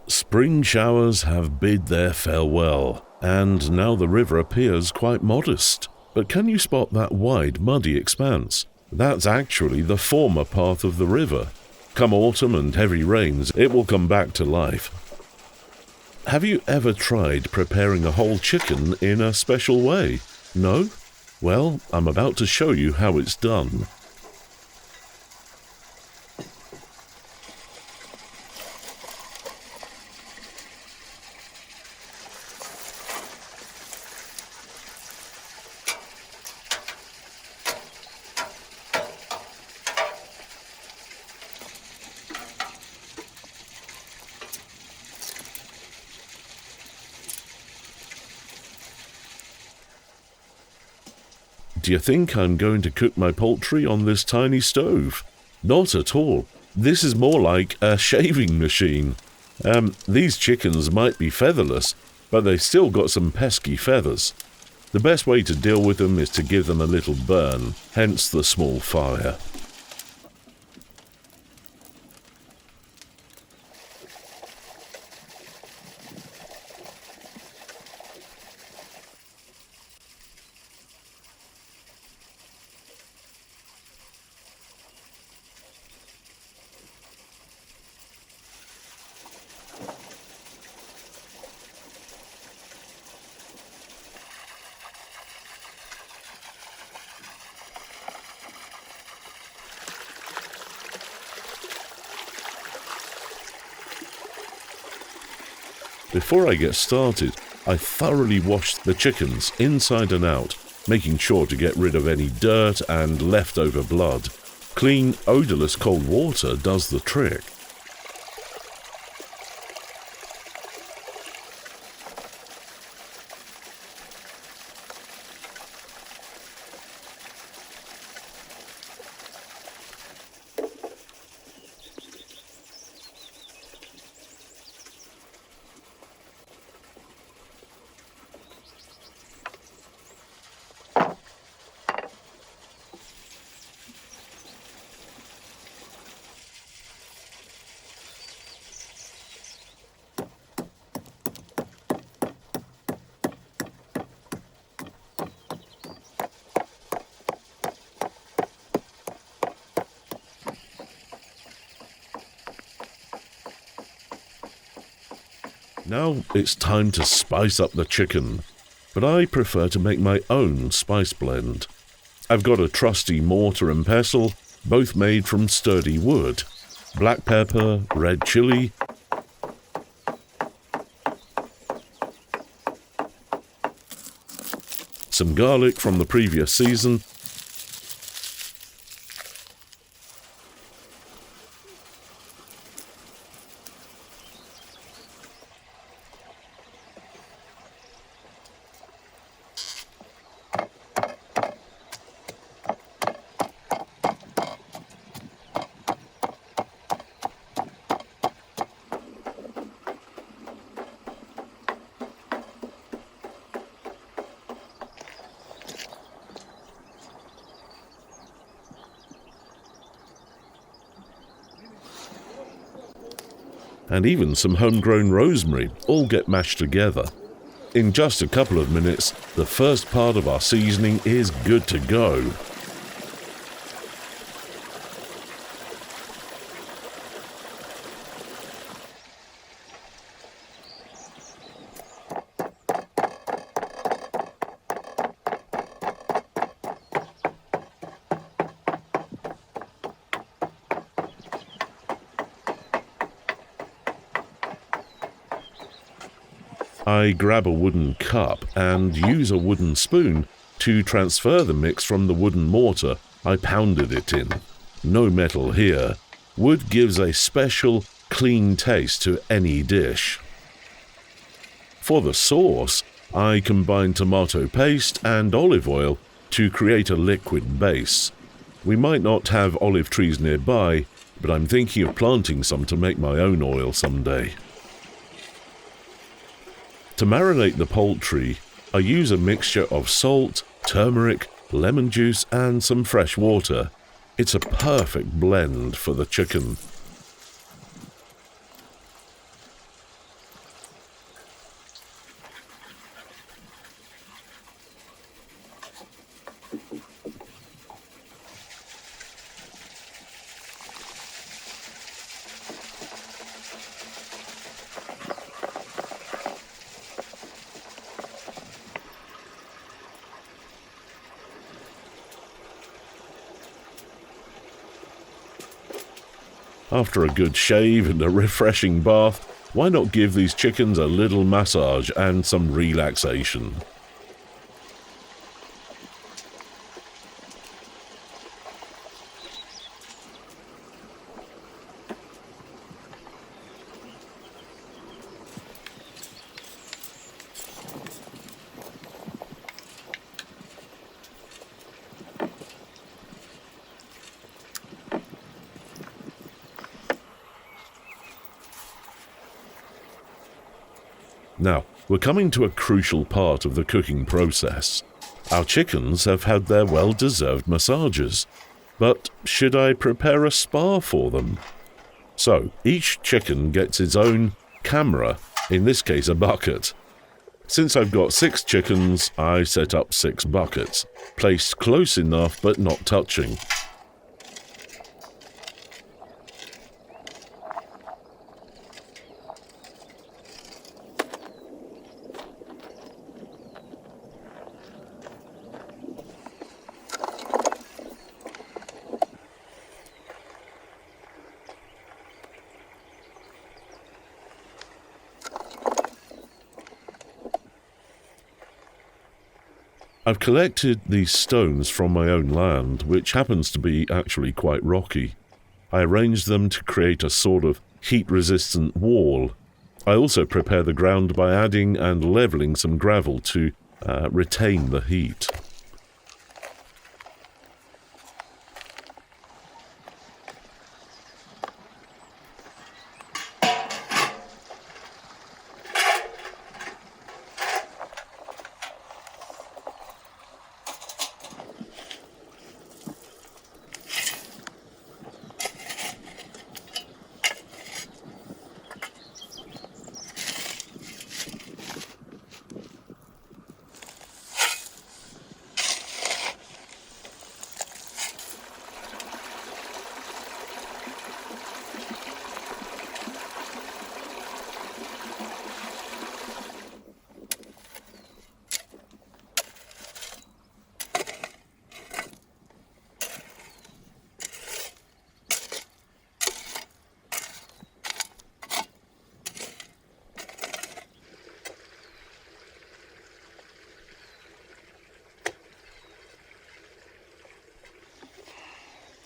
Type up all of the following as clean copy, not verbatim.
Spring showers have bid their farewell, and now the river appears quite modest. But can you spot that wide, muddy expanse? That's actually the former path of the river. Come autumn and heavy rains, it will come back to life. Have you ever tried preparing a whole chicken in a special way? No? Well, I'm about to show you how it's done. Do you think I'm going to cook my poultry on this tiny stove? Not at all. This is more like a shaving machine. These chickens might be featherless, but they still got some pesky feathers. The best way to deal with them is to give them a little burn, hence the small fire. Before I get started, I thoroughly wash the chickens inside and out, making sure to get rid of any dirt and leftover blood. Clean, odorless cold water does the trick. Now it's time to spice up the chicken, but I prefer to make my own spice blend. I've got a trusty mortar and pestle, both made from sturdy wood, black pepper, red chili, some garlic from the previous season, and even some homegrown rosemary all get mashed together. In just a couple of minutes, the first part of our seasoning is good to go. I grab a wooden cup and use a wooden spoon to transfer the mix from the wooden mortar I pounded it in. No metal here. Wood gives a special, clean taste to any dish. For the sauce, I combine tomato paste and olive oil to create a liquid base. We might not have olive trees nearby, but I'm thinking of planting some to make my own oil someday. To marinate the poultry, I use a mixture of salt, turmeric, lemon juice, and some fresh water. It's a perfect blend for the chicken. After a good shave and a refreshing bath, why not give these chickens a little massage and some relaxation? Now, we're coming to a crucial part of the cooking process. Our chickens have had their well-deserved massages, but should I prepare a spa for them? So, each chicken gets its own camera, in this case a bucket. Since I've got 6 chickens, I set up 6 buckets, placed close enough but not touching. I've collected these stones from my own land, which happens to be actually quite rocky. I arranged them to create a sort of heat-resistant wall. I also prepare the ground by adding and leveling some gravel to retain the heat.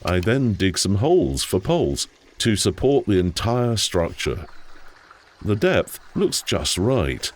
I then dig some holes for poles to support the entire structure. The depth looks just right.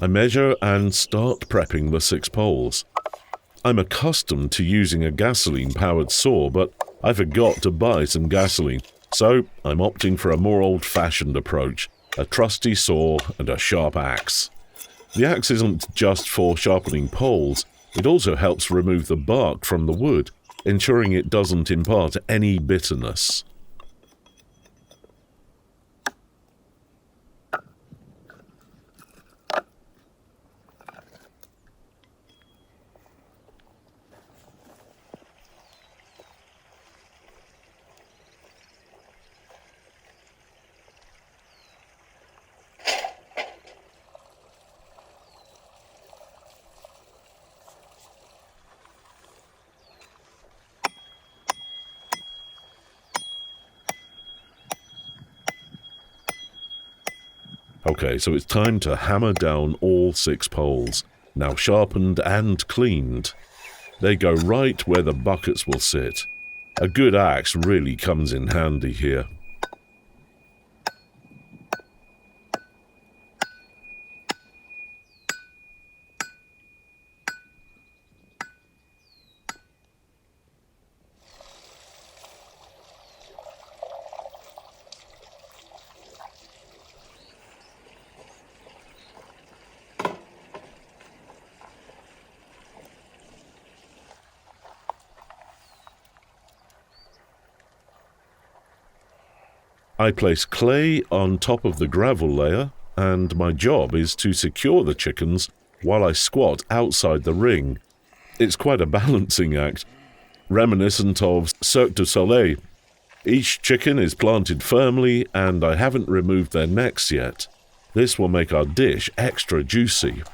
I measure and start prepping the 6 poles. I'm accustomed to using a gasoline-powered saw, but I forgot to buy some gasoline, so I'm opting for a more old-fashioned approach, a trusty saw and a sharp axe. The axe isn't just for sharpening poles, it also helps remove the bark from the wood, ensuring it doesn't impart any bitterness. Okay, so it's time to hammer down all 6 poles, now sharpened and cleaned. They go right where the buckets will sit. A good axe really comes in handy here. I place clay on top of the gravel layer, and my job is to secure the chickens while I squat outside the ring. It's quite a balancing act, reminiscent of Cirque du Soleil. Each chicken is planted firmly, and I haven't removed their necks yet. This will make our dish extra juicy.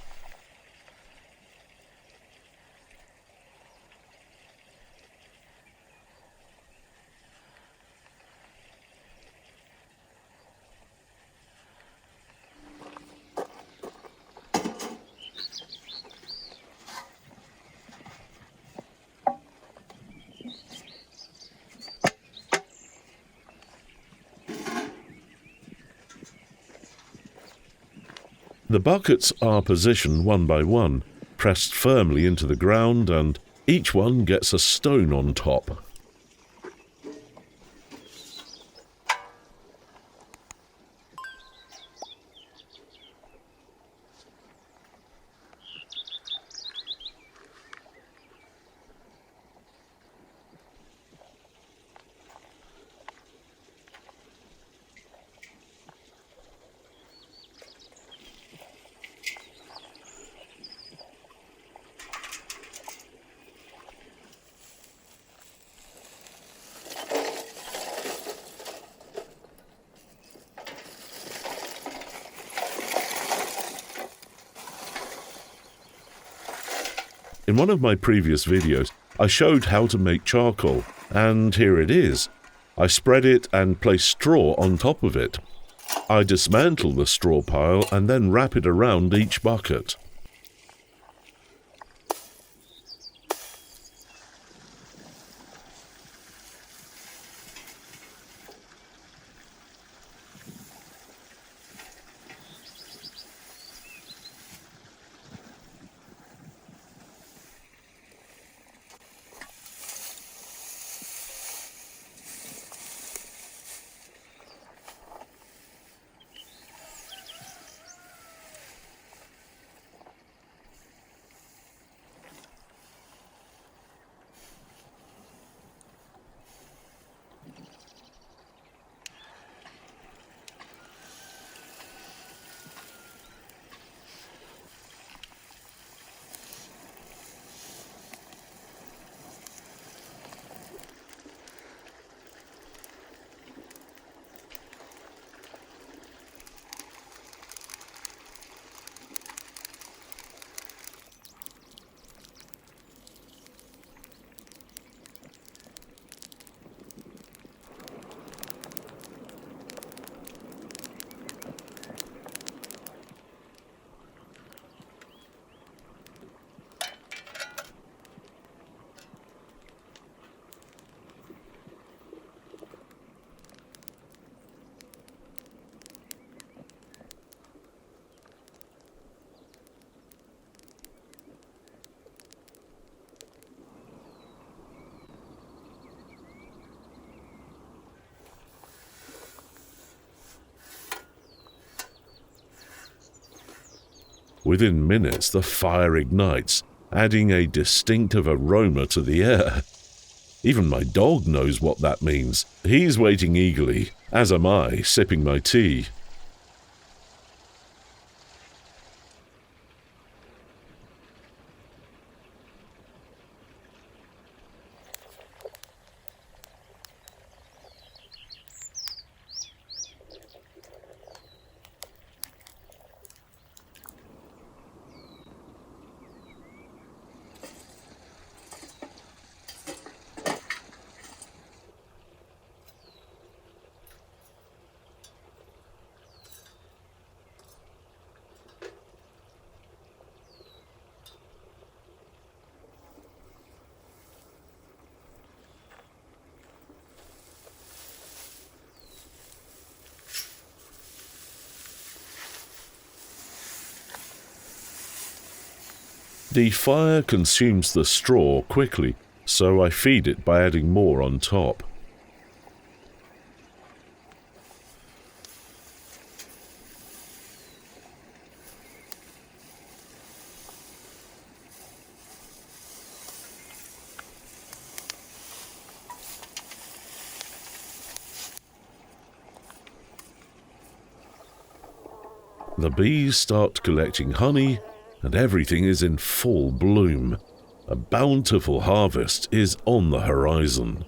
The buckets are positioned one by one, pressed firmly into the ground, and each one gets a stone on top. In one of my previous videos, I showed how to make charcoal, and here it is. I spread it and place straw on top of it. I dismantle the straw pile and then wrap it around each bucket. Within minutes, the fire ignites, adding a distinctive aroma to the air. Even my dog knows what that means. He's waiting eagerly, as am I, sipping my tea. The fire consumes the straw quickly, so I feed it by adding more on top. The bees start collecting honey, and everything is in full bloom. A bountiful harvest is on the horizon.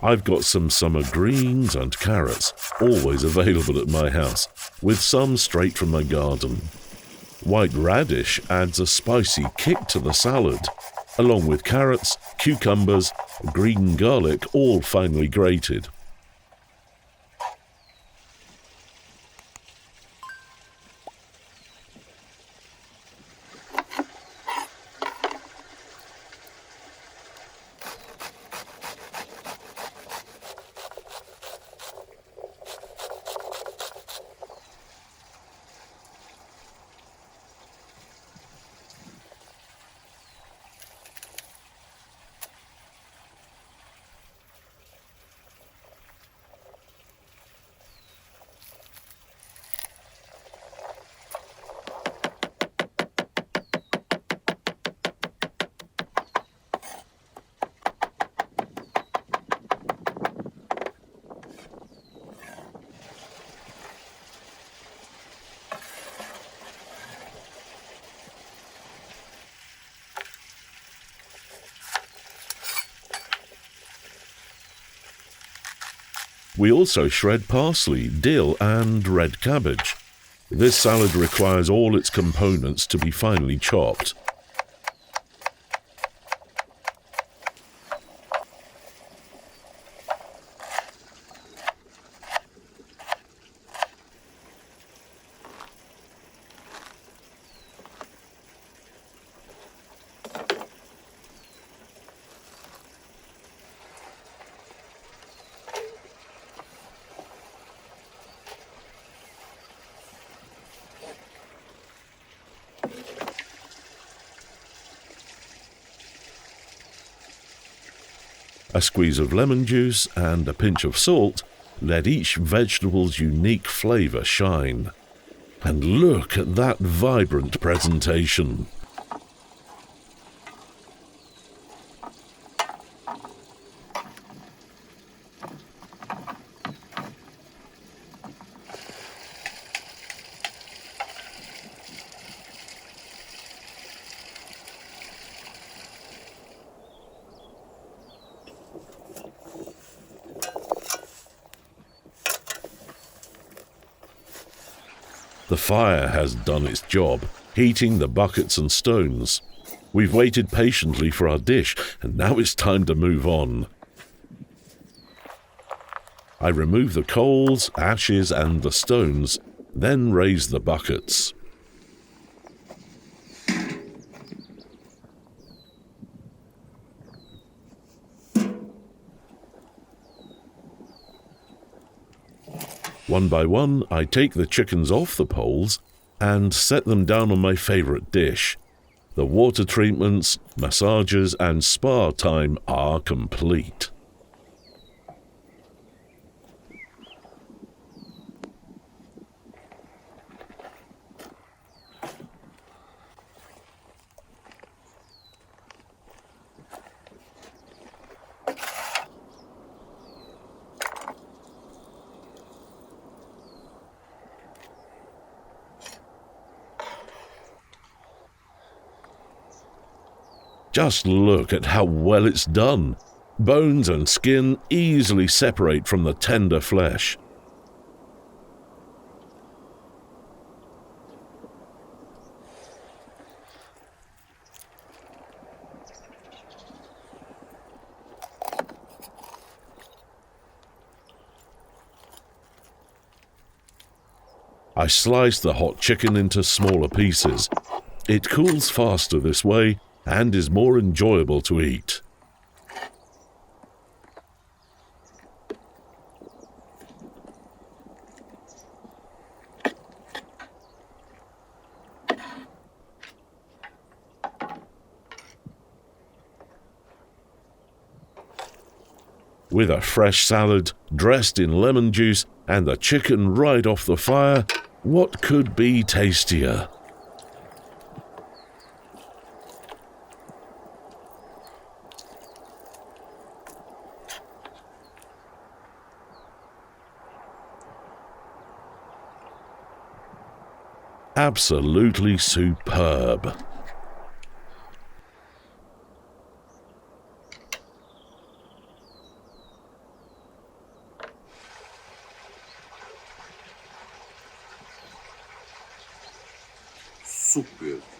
I've got some summer greens and carrots, always available at my house, with some straight from my garden. White radish adds a spicy kick to the salad, along with carrots, cucumbers, green garlic, all finely grated. We also shred parsley, dill, and red cabbage. This salad requires all its components to be finely chopped. A squeeze of lemon juice and a pinch of salt let each vegetable's unique flavour shine. And look at that vibrant presentation. The fire has done its job, heating the buckets and stones. We've waited patiently for our dish, and now it's time to move on. I remove the coals, ashes, and the stones, then raise the buckets. One by one, I take the chickens off the poles and set them down on my favourite dish. The water treatments, massages, and spa time are complete. Just look at how well it's done. Bones and skin easily separate from the tender flesh. I slice the hot chicken into smaller pieces. It cools faster this way and is more enjoyable to eat. With a fresh salad dressed in lemon juice and the chicken right off the fire, what could be tastier? Absolutely superb. Super.